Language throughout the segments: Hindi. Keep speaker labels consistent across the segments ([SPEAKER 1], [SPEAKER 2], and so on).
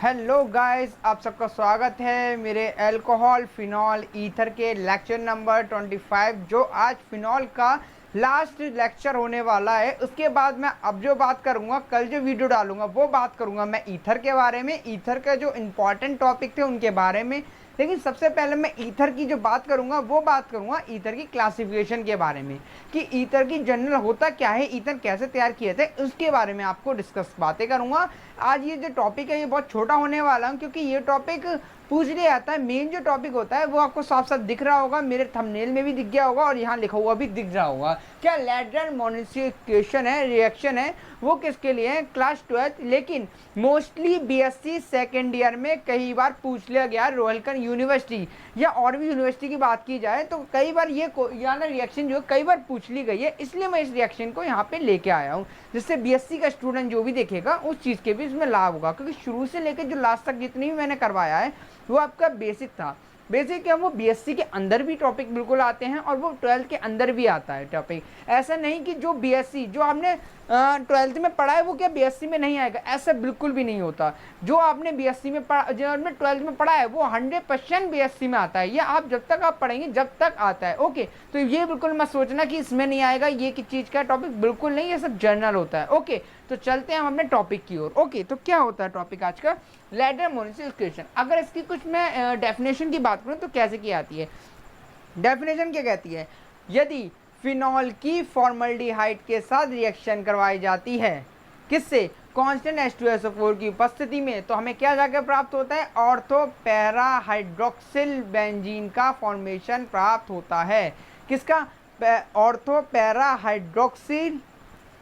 [SPEAKER 1] हेलो गाइस, आप सबका स्वागत है मेरे अल्कोहल फिनॉल ईथर के लेक्चर नंबर 25। जो आज फिनॉल का लास्ट लेक्चर होने वाला है। उसके बाद मैं अब जो बात करूंगा, कल जो वीडियो डालूंगा वो बात करूंगा मैं ईथर के बारे में, ईथर के जो इंपॉर्टेंट टॉपिक थे उनके बारे में। लेकिन सबसे पहले मैं ईथर की जो बात करूंगा वो बात करूंगा ईथर की क्लासिफिकेशन के बारे में, कि ईथर की जनरल होता क्या है, ईथर कैसे तैयार किए थे, उसके बारे में आपको डिस्कस बातें करूंगा। आज ये जो टॉपिक है ये बहुत छोटा होने वाला है, क्योंकि ये टॉपिक पूछ लिया जाता है। मेन जो टॉपिक होता है वो आपको साफ साफ दिख रहा होगा, मेरे थंबनेल में भी दिख गया होगा और यहाँ लिखा हुआ भी दिख रहा होगा। क्या लैडर मोनिफिकेशन है, रिएक्शन है, वो किसके लिए है? क्लास 12। लेकिन मोस्टली बीएससी सेकेंड ईयर में कई बार पूछ लिया गया। रोहलकर यूनिवर्सिटी या और भी यूनिवर्सिटी की बात की जाए तो कई बार ये ना रिएक्शन जो कई बार पूछ ली गई है, इसलिए मैं इस रिएक्शन को यहाँ पे लेके आया हूँ, जिससे बीएससी का स्टूडेंट जो भी देखेगा उस चीज़ के भी इसमें लाभ होगा। क्योंकि शुरू से लेकर जो लास्ट तक जितनी भी मैंने करवाया है वो आपका बेसिक था। बेसिक क्या, वो बीएससी के अंदर भी टॉपिक बिल्कुल आते हैं और वो 12th के अंदर भी आता है टॉपिक। ऐसा नहीं कि जो बीएससी जो आपने 12th में पढ़ा है वो क्या बीएससी में नहीं आएगा, ऐसा बिल्कुल भी नहीं होता। जो आपने बीएससी में पढ़ा, जो आपने 12th में पढ़ा है वो 100% बीएससी में आता है। ये आप जब तक आप पढ़ेंगे जब तक आता है। ओके, तो ये बिल्कुल मत सोचना कि इसमें नहीं आएगा, ये किस चीज़ का टॉपिक, बिल्कुल नहीं, ये सब जर्नल होता है। ओके, तो चलते हैं हम अपने टॉपिक की ओर। ओके, तो क्या होता है टॉपिक आज का? लैडर मोनिफिकेशन। अगर इसकी कुछ मैं डेफिनेशन की बात करूँ तो कैसे की आती है? डेफिनेशन क्या कहती है? यदि फिनॉल की फॉर्मल्डिहाइड के साथ रिएक्शन करवाई जाती है, किससे? कांस्टेंट H2SO4 की उपस्थिति में, तो हमें क्या जाकर प्राप्त होता है? ऑर्थो पैरा हाइड्रोक्सिल बेंजीन का फॉर्मेशन प्राप्त होता है। किसका? ऑर्थो पैरा हाइड्रोक्सिल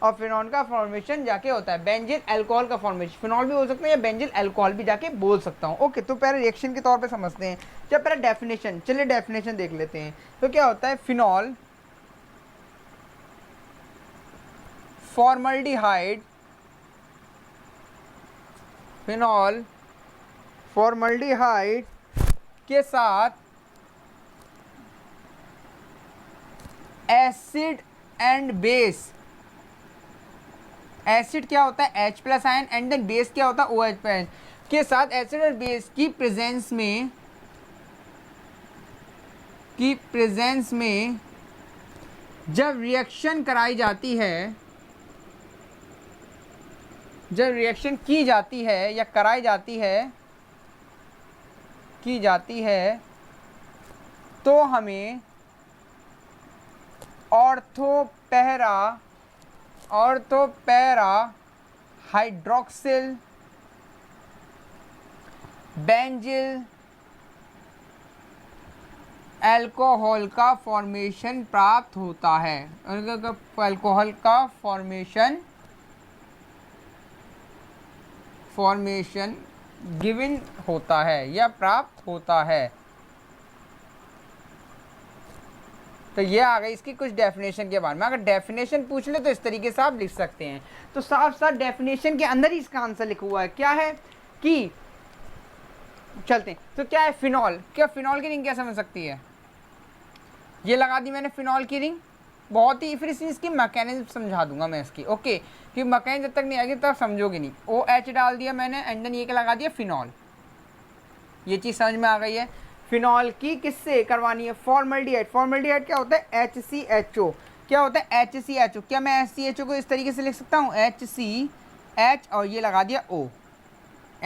[SPEAKER 1] और फिनॉल का फॉर्मेशन जाके होता है। बेंजिल अल्कोहल का फॉर्मेशन, फिनॉल भी बोल सकते हैं या बेंजिल अल्कोहल भी जाके बोल सकता हूँ। ओके, तो पहले रिएक्शन के तौर पे समझते हैं। जब पहले डेफिनेशन, चलिए डेफिनेशन देख लेते हैं। तो क्या होता है? फिनॉल फॉर्मल्डिहाइड, फिनॉल फॉर्मल्डिहाइड के साथ एसिड एंड बेस। एसिड क्या होता है? H+ ion, and then base क्या होता है? OH+ के साथ एसिड और बेस की प्रेजेंस में जब रिएक्शन कराई जाती है, जब रिएक्शन की जाती है या कराई जाती है, तो हमें ortho para hydroxyl benzyl alcohol का फॉर्मेशन प्राप्त होता है। अल्कोहल का फॉर्मेशन गिवन होता है या प्राप्त होता है। तो ये आ गई इसकी कुछ डेफिनेशन के बारे में। अगर डेफिनेशन पूछ ले तो इस तरीके से आप लिख सकते हैं। तो साफ साफ डेफिनेशन के अंदर ही इसका आंसर लिखा हुआ है। क्या है कि चलते हैं, तो क्या है फिनॉल? क्या फिनॉल की रिंग क्या समझ सकती है? ये लगा दी मैंने फिनॉल की रिंग, बहुत ही, फिर इसकी मैकेनिज्म समझा दूंगा मैं इसकी। ओके, कि मैकेनिज्म जब तक नहीं आएगी तब समझोगे नहीं। OH डाल दिया मैंने एंड देन ये क्या लगा दिया? फिनॉल। ये चीज़ समझ में आ गई है। फिनॉल की किससे करवानी है? फॉर्मल्डिहाइड। फॉर्मल्डिहाइड क्या होता है? HCHO। क्या होता है? HCHO। क्या मैं HCHO को इस तरीके से लिख सकता हूँ? HCH और ये लगा दिया O।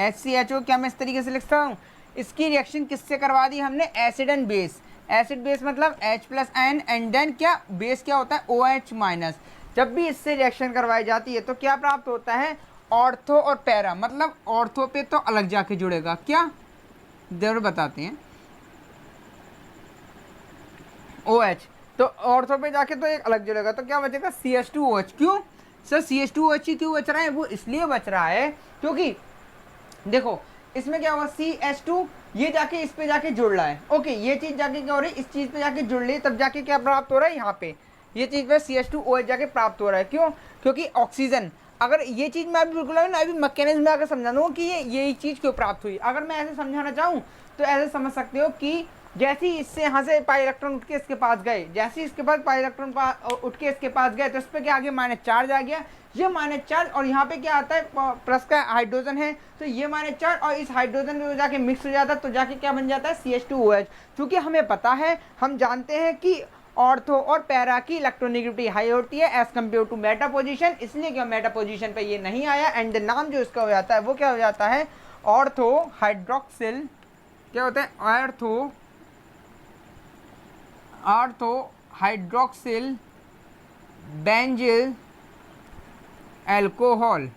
[SPEAKER 1] HCHO क्या मैं इस तरीके से लिख सकता हूँ? इसकी रिएक्शन किससे करवा दी हमने? Acid and base. Acid base मतलब H+ आयन, एंड देन क्या बेस क्या होता है? OH-। जब भी इससे रिएक्शन करवाई जाती है तो क्या प्राप्त होता है? ऑर्थो और पैरा, मतलब ऑर्थो पे तो अलग जाके जुड़ेगा, क्या जरूर बताते हैं, OH। तो ऑर्थो पे जाके तो एक अलग जुड़ेगा, तो क्या बचेगा? CH2OH। क्यों सर CH2OH क्यों बच रहा है? वो इसलिए बच रहा है क्योंकि देखो इसमें क्या होगा? CH2 ये जाके इस पे जाके जुड़ रहा है। ओके, ये चीज जाके क्या हो रही है? इस चीज पे जाके जुड़ रही है, तब जाके क्या प्राप्त हो रहा है? यहाँ पे ये चीज पे CH2OH जाके प्राप्त हो रहा है। क्यों? क्योंकि ऑक्सीजन, अगर ये चीज मैं अभी बिल्कुल अभी मैकेनिज्म में आकर समझा दूंगा कि ये चीज क्यों प्राप्त हुई। अगर मैं ऐसे समझाना चाहूँ तो ऐसे समझ सकते हो कि जैसे ही इससे यहाँ से पाई इलेक्ट्रॉन उठ के इसके पास गए, जैसे ही इसके पास पाई इलेक्ट्रॉन उठ के इसके पास गए तो इस पर क्या आ गया, माइनस चार्ज आ गया। ये माइनस चार्ज और यहाँ पे क्या आता है, प्लस का हाइड्रोजन है, तो ये माइनस चार्ज और इस हाइड्रोजन में जाके मिक्स हो जाता है, तो जाके क्या बन जाता है, CH2OH। क्योंकि हमें पता है, हम जानते हैं कि ऑर्थो और पैरा की इलेक्ट्रोनेगेटिविटी हाई होती है as compare to meta position, इसलिए क्या मेटा पोजिशन पे ये नहीं आया। एंड नाम जो इसका हो जाता है वो क्या हो जाता है, ऑर्थो हाइड्रोक्सिल, क्या होता है, ऑर्थो हाइड्रोक्सिल बेंजिल अल्कोहल,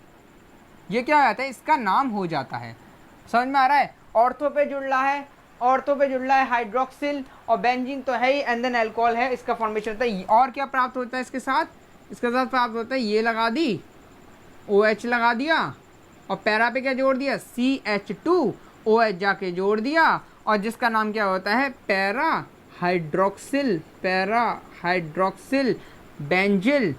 [SPEAKER 1] ये क्या हो जाता है, इसका नाम हो जाता है। समझ में आ रहा है, ऑर्थो पे जुड़ रहा है, ऑर्थो पे जुड़ रहा है हाइड्रोक्सिल, और बेंजीन तो है ही, एंड देन अल्कोहल है, इसका फॉर्मेशन होता है। और क्या प्राप्त होता है इसके साथ, इसके साथ प्राप्त होता है, ये लगा दी, OH लगा दिया, और पैरा पे क्या जोड़ दिया, CH2OH जाके जोड़ दिया, और जिसका नाम क्या होता है, पैरा हाइड्रोक्सिल बेंजिल,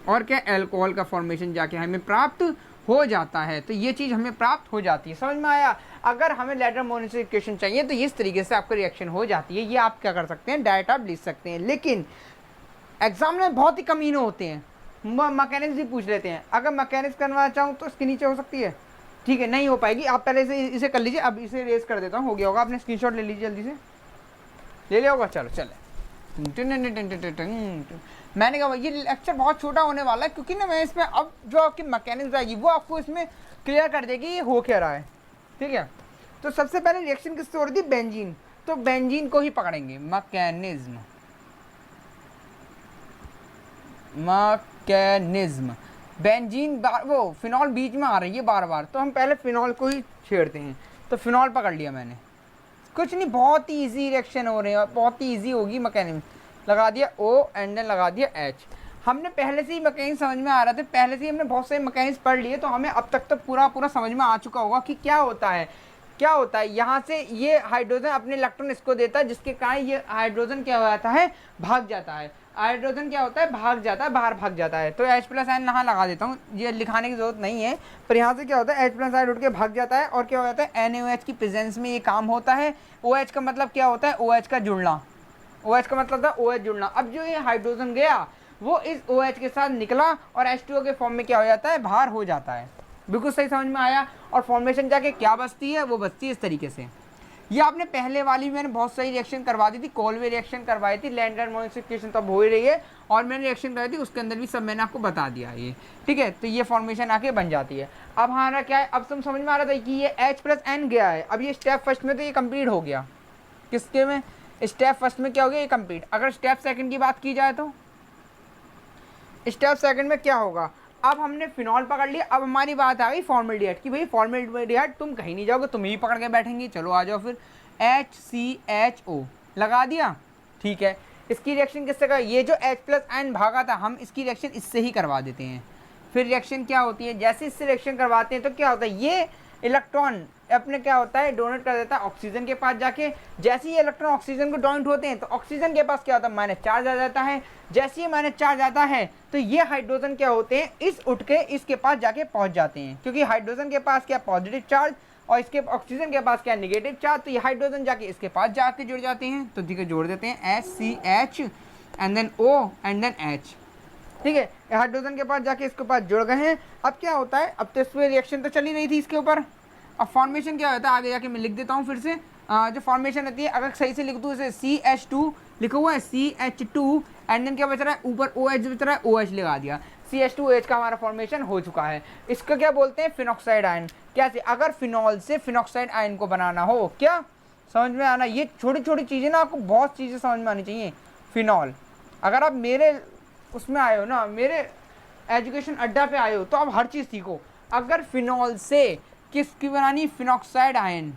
[SPEAKER 1] और क्या, अल्कोहल का फॉर्मेशन जाके हमें प्राप्त हो जाता है। तो ये चीज़ हमें प्राप्त हो जाती है। समझ में आया। अगर हमें लेटर मोनिफिकेशन चाहिए तो इस तरीके से आपको रिएक्शन हो जाती है। ये आप क्या कर सकते हैं, डायरेक्ट आप लिख सकते हैं, लेकिन एग्जाम में बहुत ही कमीने होते हैं, मैकेनिक्स भी पूछ लेते हैं। अगर मैकेनिक्स करवाना चाहूँ तो इसके नीचे हो सकती है, ठीक है, नहीं हो पाएगी। आप पहले से इसे कर लीजिए, अब इसे रेस कर देता हूँ, हो गया होगा, आपने स्क्रीनशॉट ले लीजिए, जल्दी से ले लिया होगा। चलो चले, मैंने कहा ये लेक्चर बहुत छोटा होने वाला है, क्योंकि ना मैं इसमें अब जो आपकी मैकेनिक्स आएगी वो आपको इसमें क्लियर कर देगी ये हो क्या रहा है, ठीक है। तो सबसे पहले रिएक्शन किससे हो रही थी, बेंजीन, तो बेंजीन को ही पकड़ेंगे, मैकेनिज्म बेंजीन, वो फिनॉल बीच में आ रही है बार बार, तो हम पहले फिनॉल को ही छेड़ते हैं। तो फिनॉल पकड़ लिया मैंने, कुछ नहीं, बहुत ही इजी रिएक्शन हो रहे हैं, बहुत ही इजी होगी। मैकेनिज्म लगा दिया O एंड देन लगा दिया H। हमने पहले से ही मैकेनिक्स समझ में आ रहा था, पहले से ही हमने बहुत सारे मैकेनिक्स पढ़ लिए, तो हमें अब तक तो पूरा समझ में आ चुका होगा कि क्या होता है, क्या होता है। यहाँ से ये हाइड्रोजन अपने इलेक्ट्रॉन इसको देता है, जिसके कारण ये हाइड्रोजन क्या हो जाता है, भाग जाता है। हाइड्रोजन क्या होता है, भाग जाता है, बाहर भाग जाता है। तो H+N यहाँ लगा देता हूँ, ये लिखाने की जरूरत नहीं है, पर यहाँ से क्या होता है, H+N उठ के भाग जाता है, और क्या हो जाता है, NaOH की प्रेजेंस में ये काम होता है। OH का मतलब क्या होता है, OH का जुड़ना, OH का मतलब था OH जुड़ना। अब जो ये हाइड्रोजन गया वो इस OH के साथ निकला और H2O के फॉर्म में क्या हो जाता है, बाहर हो जाता है। बिल्कुल सही समझ में आया। और फॉर्मेशन जाके क्या बचती है, वो बचती है इस तरीके से। ये आपने पहले वाली मैंने बहुत सही रिएक्शन करवा दी थी, कॉलवे रिएक्शन करवाई थी, लैंडर मोनिफिकेशन तो अब हो ही रही है, और मैंने रिएक्शन करवाई थी उसके अंदर भी सब मैंने आपको बता दिया ये, ठीक है। तो ये फॉर्मेशन आके बन जाती है। अब हमारा क्या है, अब तुम समझ में आ रहा था कि ये H+N गया है। अब ये स्टेप फर्स्ट में तो ये कंप्लीट हो गया, किसके में, स्टेप फर्स्ट में क्या हो गया, ये कंप्लीट। अगर स्टेप सेकंड की बात की जाए तो स्टेप सेकंड में क्या होगा, अब हमने फिनॉल पकड़ लिया, अब हमारी बात आ गई फॉर्मल्डिहाइड की। भाई फॉर्मल्डिहाइड तुम कहीं नहीं जाओगे, तुम ही पकड़ के बैठेंगे। चलो आ जाओ फिर, HCHO लगा दिया, ठीक है। इसकी रिएक्शन किससे कर, ये जो H+N भागा था, हम इसकी रिएक्शन इससे ही करवा देते हैं। फिर रिएक्शन क्या होती है, जैसे इससे रिएक्शन करवाते हैं तो क्या होता है, ये इलेक्ट्रॉन अपने क्या होता है, डोनेट कर देता है ऑक्सीजन के पास जाके। जैसे ही इलेक्ट्रॉन ऑक्सीजन को डोनेट होते हैं तो ऑक्सीजन के पास क्या होता है, माइनस चार्ज आ जाता है। जैसे ही माइनस चार्ज आता है तो ये हाइड्रोजन क्या होते हैं, इस उठ के इसके पास जाके पहुंच जाते हैं, क्योंकि हाइड्रोजन के पास क्या पॉजिटिव चार्ज और इसके ऑक्सीजन के पास क्या नेगेटिव चार्ज। तो ये हाइड्रोजन जाके इसके पास जाके जुड़ जाते हैं। तो ठीक है, जोड़ देते हैं HCH and then O and then H, ठीक है। हाइड्रोजन के पास जाके इसके पास जुड़ गए हैं। अब क्या होता है, अब तो इसमें रिएक्शन तो चली रही थी इसके ऊपर। अब फॉर्मेशन क्या होता है, आगे जाके मैं लिख देता हूँ फिर से। जो फॉर्मेशन होती है, अगर सही से लिख दूँ इसे, CH2 लिखा हुआ है, CH2 एंड देन क्या बच रहा है, ऊपर OH बच रहा है, OH लगा दिया, CH2OH का हमारा फॉर्मेशन हो चुका है। इसका क्या बोलते हैं, फिनॉक्साइड आयन। कैसे, अगर फिनॉल से फिनॉक्साइड आयन को बनाना हो, क्या समझ में आना, ये छोटी छोटी चीज़ें ना, आपको बहुत चीज़ें समझ में आनी चाहिए। फिनॉल, अगर आप मेरे उसमें आए हो ना, मेरे एजुकेशन अड्डा पे आए हो, तो आप हर चीज़ सीखो। अगर फिनॉल से किसकी बनानी, फिनॉक्साइड आयन।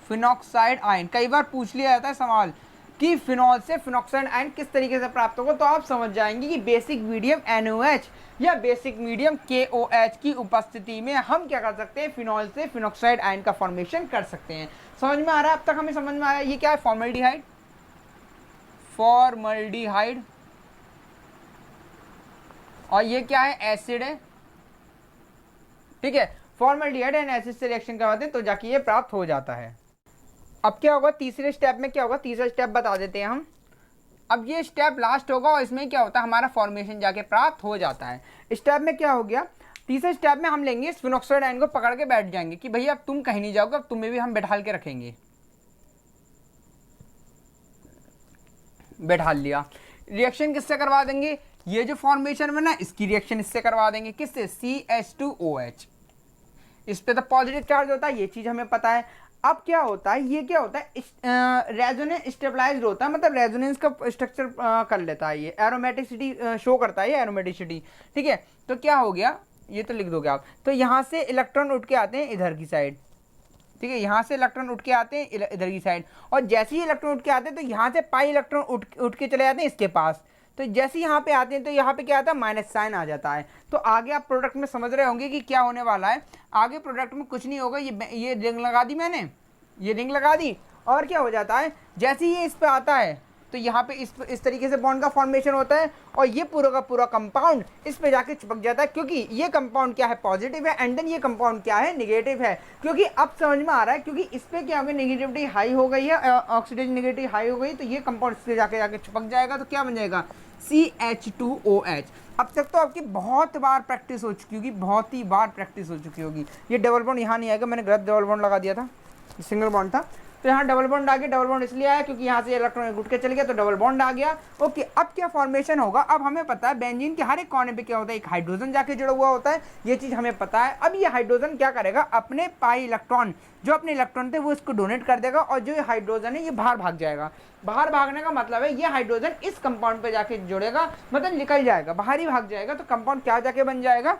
[SPEAKER 1] फिनॉक्साइड आयन कई बार पूछ लिया जाता है सवाल कि फिनॉल से फिनॉक्साइड आयन किस तरीके से प्राप्त होगा, तो आप समझ जाएंगे कि बेसिक मीडियम NaOH या बेसिक मीडियम KOH की उपस्थिति में हम क्या कर सकते हैं, फिनॉल से फिनॉक्साइड आयन का फॉर्मेशन कर सकते हैं। समझ में आ रहा है, अब तक हमें समझ में आया। ये क्या है, फॉर्मल्डिहाइड, फॉर्मल्डिहाइड, और ये क्या है, एसिड है, ठीक है। फॉर्मल्डिहाइड एंड एसिड से रिएक्शन करवाते हैं तो जाके ये प्राप्त हो जाता है। अब क्या होगा तीसरे स्टेप में, क्या होगा तीसरा स्टेप बता देते हैं हम। अब ये स्टेप लास्ट होगा और इसमें क्या होता है हमारा फॉर्मेशन जाके प्राप्त हो जाता है। स्टेप में क्या हो गया, तीसरे स्टेप में हम लेंगे इस फिनोक्साइड आयन को पकड़ के बैठ जाएंगे कि भैया अब तुम कहीं नहीं जाओगे, अब तुम्हें भी हम बैठाल के रखेंगे। बैठाल लिया, रिएक्शन किससे करवा देंगे, ये जो फॉर्मेशन में ना इसकी रिएक्शन इससे करवा देंगे, किससे, CH2OH। इस पे तो पॉजिटिव चार्ज होता है, ये चीज हमें पता है। अब क्या होता है, ये क्या होता है, रेजोनेंस स्टेबलाइज्ड होता है, मतलब रेजोनेंस का स्ट्रक्चर कर लेता है, ये एरोमेटिसिटी शो करता है, ये एरोमेटिसिटी। ठीक है, तो क्या हो गया, ये तो लिख दोगे आप। तो यहाँ से इलेक्ट्रॉन उठ के आते हैं इधर की साइड, ठीक है, यहाँ से इलेक्ट्रॉन उठ के आते हैं इधर की साइड, और जैसे ही इलेक्ट्रॉन उठ के आते हैं तो यहाँ से पाई इलेक्ट्रॉन उठ के चले जाते हैं इसके पास। तो जैसे यहाँ पे आते हैं तो यहाँ पे क्या आता है, माइनस साइन आ जाता है। तो आगे आप प्रोडक्ट में समझ रहे होंगे कि क्या होने वाला है। आगे प्रोडक्ट में कुछ नहीं होगा, ये रिंग लगा दी मैंने, ये रिंग लगा दी, और क्या हो जाता है, जैसे ही ये इस पे आता है तो यहाँ पे इस तरीके से बॉन्ड का फॉर्मेशन होता है, और ये पूरा का पूरा कंपाउंड इस पे जाके चिपक जाता है, क्योंकि ये कंपाउंड क्या है, पॉजिटिव है, एंड देन ये कंपाउंड क्या है, नेगेटिव है। क्योंकि अब समझ में आ रहा है, क्योंकि इस पे क्या होगा, नेगेटिविटी हाई हो गई है, ऑक्सीडेशन नेगेटिविटी हाई हो गई, तो ये कंपाउंड इस पे जाके चिपक जाएगा, तो क्या बन जाएगा, CH2OH। अब तक तो आपकी बहुत बार प्रैक्टिस हो चुकी होगी, बहुत ही बार प्रैक्टिस हो चुकी होगी। ये डबल बॉन्ड यहाँ नहीं आएगा, मैंने गलत डबल बॉन्ड लगा दिया था, सिंगल बॉन्ड था, तो यहाँ डबल बॉन्ड आ गया। डबल बॉन्ड इसलिए आया क्योंकि यहाँ से इलेक्ट्रॉन उठ के चल गया, तो डबल बॉन्ड आ गया। ओके, अब क्या फॉर्मेशन होगा, अब हमें पता है बेंजीन के हर एक कोने पे क्या होता है, एक हाइड्रोजन जाके जुड़ा हुआ होता है, ये चीज़ हमें पता है। अब ये हाइड्रोजन क्या करेगा, अपने पाई इलेक्ट्रॉन, जो अपने इलेक्ट्रॉन थे वो इसको डोनेट कर देगा, और जो हाइड्रोजन है ये बाहर भाग जाएगा। बाहर भागने का मतलब है ये हाइड्रोजन इस कंपाउंड पे जाके जुड़ेगा, मतलब निकल जाएगा, बाहर ही भाग जाएगा। तो कंपाउंड क्या जाके बन जाएगा,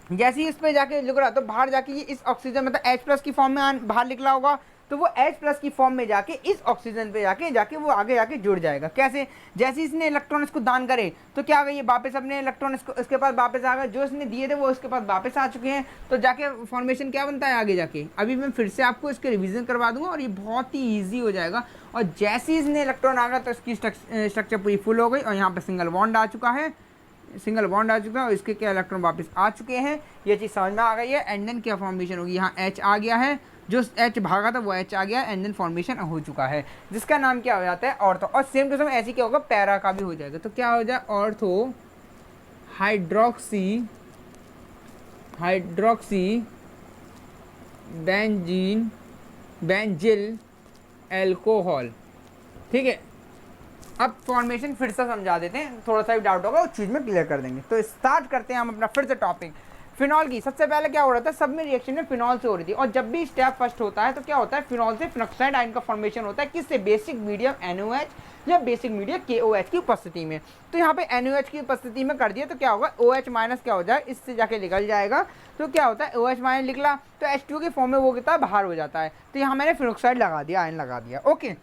[SPEAKER 1] जैसे ही इस पे जाके लिख रहा तो बाहर जाके ये इस ऑक्सीजन मतलब H+ की फॉर्म में बाहर निकला होगा, तो वो H+ की फॉर्म में जाके इस ऑक्सीजन पे जाके वो आगे जाके जुड़ जाएगा। कैसे, जैसे इसने इलेक्ट्रॉन इसको दान करे तो क्या होगा, ये वापस अपने इलेक्ट्रॉन इसके पास वापस आ गए, जो इसने दिए थे वो इसके पास वापस आ चुके हैं, तो जाके फॉर्मेशन क्या बनता है आगे जाके। अभी मैं फिर से आपको इसके रिविजन करवा दूंगा और ये बहुत ही ईजी हो जाएगा। और जैसे ही इसने इलेक्ट्रॉन आ गया तो इसकी स्ट्रक्चर पूरी फुल हो गई, और यहाँ पर सिंगल बॉन्ड आ चुका है, सिंगल बॉन्ड आ चुका है, और इसके क्या इलेक्ट्रॉन वापस आ चुके हैं, ये चीज़ समझ में आ गई है। एंड देन क्या फॉर्मेशन होगी, यहाँ H आ गया है, जो H भागा था वो H आ गया, एंड देन फॉर्मेशन हो चुका है, जिसका नाम क्या हो जाता है, ऑर्थो। और सेम टू सेम ऐसे क्या होगा, पैरा का भी हो जाएगा। तो क्या हो जाए, ऑर्थो हाइड्रोक्सी बेंजिल एल्कोहल। ठीक है, अब फॉर्मेशन फिर से समझा देते हैं, थोड़ा सा भी डाउट होगा उस चीज़ में क्लियर कर देंगे। तो स्टार्ट करते हैं हम अपना फिर से टॉपिक फिनॉल की। सबसे पहले क्या हो रहा था, सब में रिएक्शन में फिनॉल से हो रही थी, और जब भी स्टेप फर्स्ट होता है तो क्या होता है, फिनॉल से फिनॉक्साइड आयन का फॉर्मेशन होता है, किससे, बेसिक मीडियम NaOH या बेसिक मीडियम KOH की उपस्थिति में। तो यहाँ पे NaOH की उपस्थिति में कर दिया तो क्या होगा, OH- क्या हो जाए, इससे जाके निकल जाएगा। तो क्या होता है, OH- निकला तो H2 के फॉर्म में वो कितना बाहर हो जाता है। तो यहाँ मैंने फिनॉक्साइड लगा दिया, आयन लगा दिया। ओके,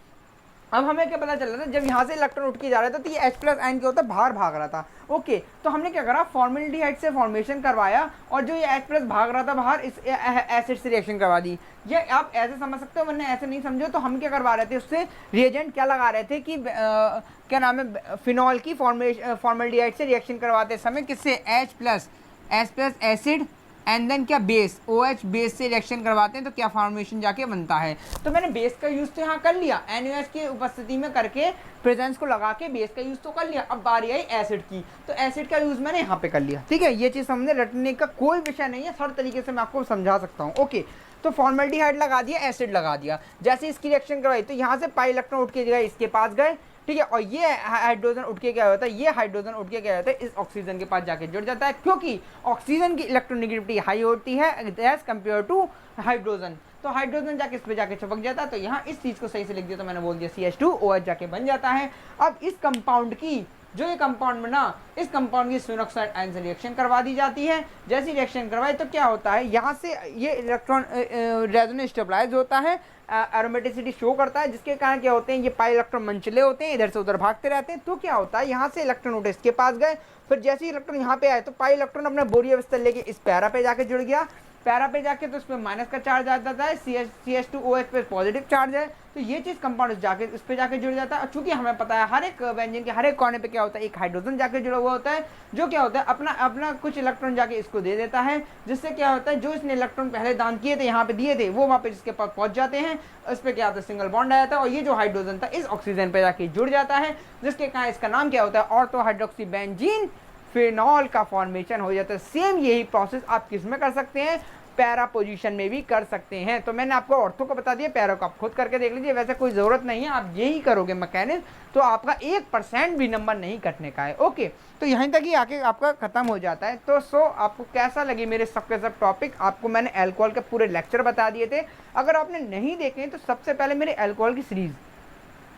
[SPEAKER 1] अब हमें क्या पता चल रहा था, जब यहाँ से इलेक्ट्रॉन उठ के जा रहा था तो ये H+ आयन क्या होता है, बाहर भाग रहा था। ओके, तो हमने क्या करा, फॉर्मेल्डिहाइड से फॉर्मेशन करवाया, और जो ये H+ भाग रहा था बाहर, इस एसिड से रिएक्शन करवा दी। ये आप ऐसे समझ सकते हो, वरना ऐसे नहीं समझो। तो हम क्या करवा रहे थे, उससे रिएजेंट क्या लगा रहे थे कि क्या नाम है, फिनॉल की फॉर्मेल्डिहाइड से रिएक्शन करवाते समय किससे, H+ एसिड, एंड देन क्या, बेस, OH बेस से रिएक्शन करवाते हैं, तो क्या फॉर्मेशन जाके बनता है। तो मैंने बेस का यूज़ तो यहाँ कर लिया, NaOH की उपस्थिति में करके प्रेजेंस को लगा के बेस का यूज़ तो कर लिया। अब बारी आई एसिड की, तो एसिड का यूज़ मैंने यहाँ पे कर लिया। ठीक है, ये चीज़ हमने रटने का कोई विषय नहीं है, हर तरीके से मैं आपको समझा सकता हूँ। ओके, तो फॉर्मेल्डिहाइड लगा दिया, एसिड लगा दिया, जैसे इसकी रिएक्शन करवाई तो यहाँ से पाई इलेक्ट्रॉन उठ के गए इसके पास गए। ठीक है, और ये हाइड्रोजन उठ के क्या होता है, ये हाइड्रोजन उठ के क्या होता है, इस ऑक्सीजन के पास जाके जुड़ जाता है, क्योंकि ऑक्सीजन की इलेक्ट्रोनेगेटिविटी हाई होती है एज कंपेयर टू हाइड्रोजन। तो हाइड्रोजन जाके इस पे जाके चिपक जाता है। तो यहाँ इस चीज़ को सही से लिख दिया, तो मैंने बोल दिया CH2OH जाके बन जाता है। अब इस कंपाउंड की, जो ये कंपाउंड में ना, इस कंपाउंड की फिनॉक्साइड आयन से रिएक्शन करवा दी जाती है। जैसी रिएक्शन करवाए तो क्या होता है, यहाँ से ये इलेक्ट्रॉन रेजोनेंस स्टेबलाइज होता है, एरोमेटिसिटी शो करता है, जिसके कारण क्या होते हैं, ये पाई इलेक्ट्रॉन मंचले होते हैं, इधर से उधर भागते रहते हैं। तो क्या होता है, यहाँ से इलेक्ट्रॉन उठे इसके पास गए, फिर जैसे ही इलेक्ट्रॉन यहाँ पे आए तो पाई इलेक्ट्रॉन अपना बोरिया अवस्था लेके इस पैरा पे जाके जुड़ गया। पैरा पे जाके तो उसमें माइनस का चार्ज आ जाता है, CH2OH पे पॉजिटिव चार्ज है, तो ये चीज़ कंपाउंड जाके इस पे जाके जुड़ जाता है। चूंकि हमें पता है हर एक व्यंजन के हर एक कोने पे क्या होता है, एक हाइड्रोजन जाके जुड़ा हुआ होता है, जो क्या होता है अपना कुछ इलेक्ट्रॉन जाके इसको दे देता है, जिससे क्या होता है, जो इसने इलेक्ट्रॉन पहले दान किए थे, यहाँ पे दिए थे, वो वापस इसके पास पहुंच जाते हैं। हैं, उस पर क्या होता है, सिंगल बॉन्ड आ जाता है और ये जो हाइड्रोजन था इस ऑक्सीजन पे जाके जुड़ जाता है, जिसके कारण इसका नाम क्या होता है, ऑर्थो हाइड्रोक्सी बेंजीन फिनॉल का फॉर्मेशन हो जाता है। सेम यही प्रोसेस आप किस में कर सकते हैं, पैरा पोजीशन में भी कर सकते हैं। तो मैंने आपको ऑर्थो को बता दिया, पैरा को आप खुद करके देख लीजिए, वैसे कोई ज़रूरत नहीं है, आप यही करोगे मैकेनिज्म तो आपका 1% भी नंबर नहीं कटने का है। ओके, तो यहीं तक ही आके आपका खत्म हो जाता है। तो आपको कैसा लगी मेरे सबके सब टॉपिक, आपको मैंने अल्कोहल के पूरे लेक्चर बता दिए थे। अगर आपने नहीं देखे तो सबसे पहले मेरे अल्कोहल की सीरीज़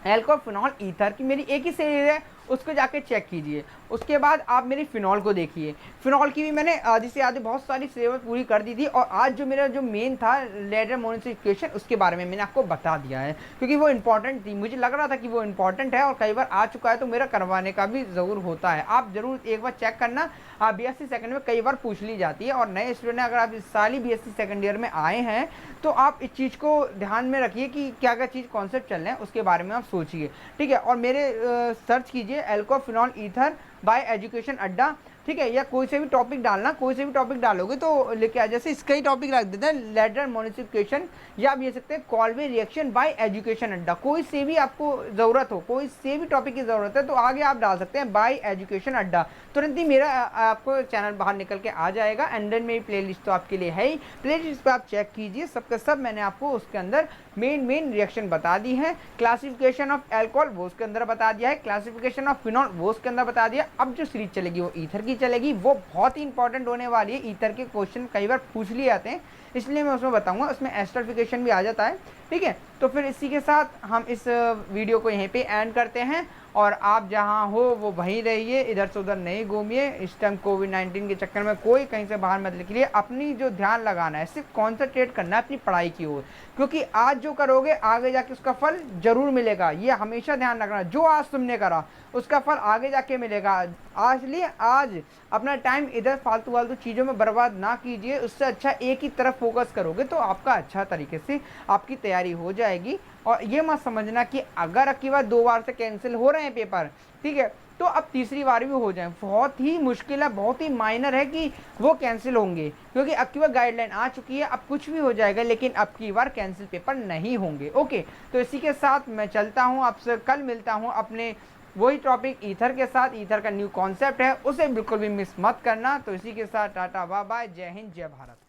[SPEAKER 1] अल्कोहल फिनॉल ईथर की मेरी एक ही सीरीज है, उसको जाके चेक कीजिए। उसके बाद आप मेरी फिनॉल को देखिए, फिनॉल की भी मैंने आधी से आधी बहुत सारी सिलेबस पूरी कर दी थी। और आज जो मेरा जो मेन था लेडर मोनिफिकेशन, उसके बारे में मैंने आपको बता दिया है, क्योंकि वो इंपॉर्टेंट थी, मुझे लग रहा था कि वो इंपॉर्टेंट है और कई बार आ चुका है तो मेरा करवाने का भी ज़रूर होता है। आप ज़रूर एक बार चेक करना। BSc सेकंड में कई बार पूछ ली जाती है, और नए स्टूडेंट अगर आप इस साल ही BSc सेकंड ईयर में आए हैं तो आप इस चीज़ को ध्यान में रखिए कि क्या क्या चीज़ कॉन्सेप्ट चल रहे हैं, उसके बारे में आप सोचिए, ठीक है। और मेरे सर्च कीजिए alcohol phenol ether bye education अड्डा, ठीक है, या कोई से भी टॉपिक डालना, कोई से भी टॉपिक डालोगे तो लेके आ, जैसे इसका ही टॉपिक रख देते हैं लेडर मोनिफिकेशन, या आप ये सकते हैं कॉलवे रिएक्शन बाय एजुकेशन अड्डा। कोई से भी आपको ज़रूरत हो, कोई से भी टॉपिक की ज़रूरत है तो आगे आप डाल सकते हैं बाय एजुकेशन अड्डा, तुरंत ही मेरा आपको चैनल बाहर निकल के आ जाएगा। एंड देन मेरी प्ले लिस्ट तो आपके लिए है ही, प्ले लिस्ट पर आप चेक कीजिए, सबके सब मैंने आपको उसके अंदर मेन रिएक्शन बता दी है। क्लासिफिकेशन ऑफ एल्कोहल वो उसके अंदर बता दिया है, क्लासिफिकेशन ऑफ फिनॉल वो उसके अंदर बता दिया। अब जो सीरीज चलेगी वो ईथर की चलेगी, वो बहुत ही इंपॉर्टेंट होने वाली है। ईथर के क्वेश्चन कई बार पूछ लिए जाते हैं, इसलिए मैं उसमें बताऊंगा, उसमें एस्टरिफिकेशन भी आ जाता है, ठीक है। तो फिर इसी के साथ हम इस वीडियो को यहीं पे एंड करते हैं, और आप जहां हो वो वहीं रहिए, इधर से उधर नहीं घूमिए। इस टाइम कोविड-19 के चक्कर में कोई कहीं से बाहर मत निकलिए, अपनी जो ध्यान लगाना है सिर्फ कॉन्सेंट्रेट करना है अपनी पढ़ाई की ओर, क्योंकि आज जो करोगे आगे जाके उसका फल जरूर मिलेगा। ये हमेशा ध्यान रखना, जो आज तुमने करा उसका फल आगे जाके मिलेगा। आज अपना टाइम इधर फालतू चीज़ों में बर्बाद ना कीजिए, उससे अच्छा एक ही तरफ फोकस करोगे तो आपका अच्छा तरीके से आपकी तैयारी हो जाएगी। और ये मत समझना कि अगर अब की बार 2 बार से कैंसिल हो रहे हैं पेपर, ठीक है, तो अब तीसरी बार भी हो जाए, बहुत ही मुश्किल है, बहुत ही माइनर है कि वो कैंसिल होंगे, क्योंकि अब की बार गाइडलाइन आ चुकी है, अब कुछ भी हो जाएगा लेकिन अब की बार कैंसिल पेपर नहीं होंगे। ओके, तो इसी के साथ मैं चलता हूँ, आपसे कल मिलता हूँ अपने वही टॉपिक ईथर के साथ। ईथर का न्यू कॉन्सेप्ट है, उसे बिल्कुल भी मिस मत करना। तो इसी के साथ टाटा बाय बाय, जय हिंद जय भारत।